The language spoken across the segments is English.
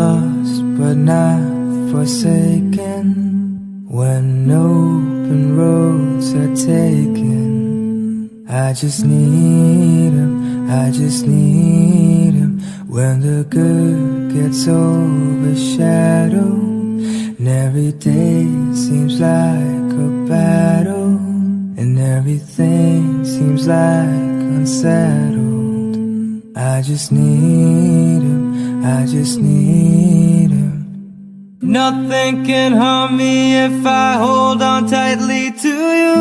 lost but not forsaken. When open roads are taken, I just need him, I just need him. When the good gets overshadowed, and every day seems like a battle, and everything seems like unsettled. I just need him, I just need him. Nothing can harm me if I hold on tightly to you.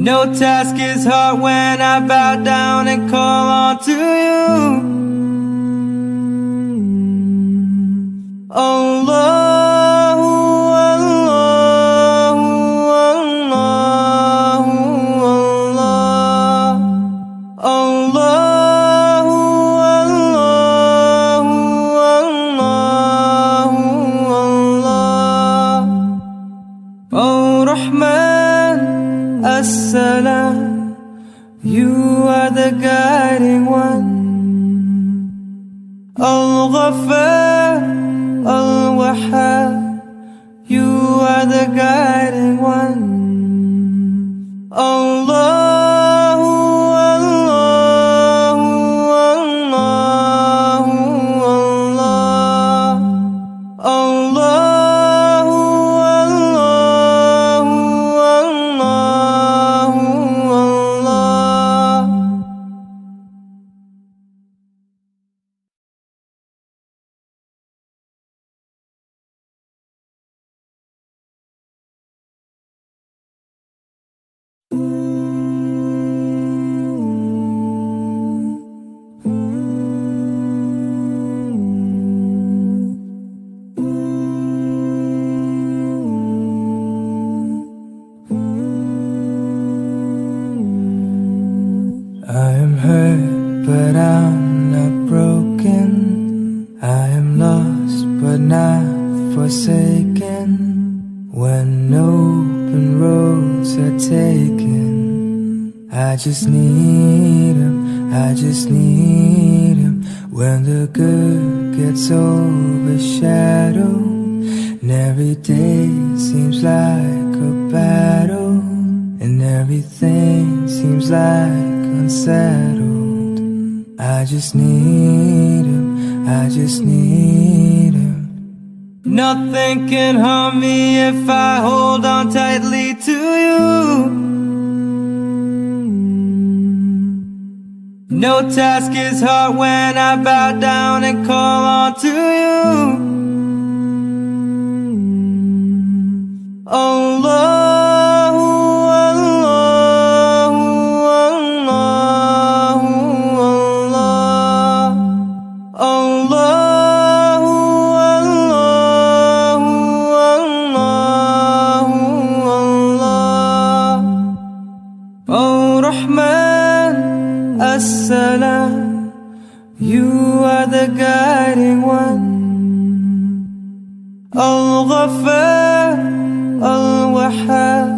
No task is hard when I bow down and call on to you. Allahu, Allahu, Allahu, Allah. Allahu, Allahu, Allahu, Allah. Oh Rahman, Assalam, you are the guiding one. Al-Ghaffar, Al-Wahhab, you are the guiding one. Allahu, Allahu, Allahu, Allah. Allahu, Allahu, Allahu, Allah. I am hurt, but I'm not broken. I am lost, but not forsaken. When open roads are taken, I just need him, I just need him. When the good gets overshadowed, and every day seems like a battle, and everything seems like unsettled. I just need him, I just need him. Nothing can harm me if I hold on tightly to you. No task is hard when I bow down and call on to you. Allahu, Allahu, Allahu, Allah. Allahu, Allahu, Allahu, Allah. Oh Rahman, Assalam, you are the guiding one. Al-Ghaffar, Al-Wahhab,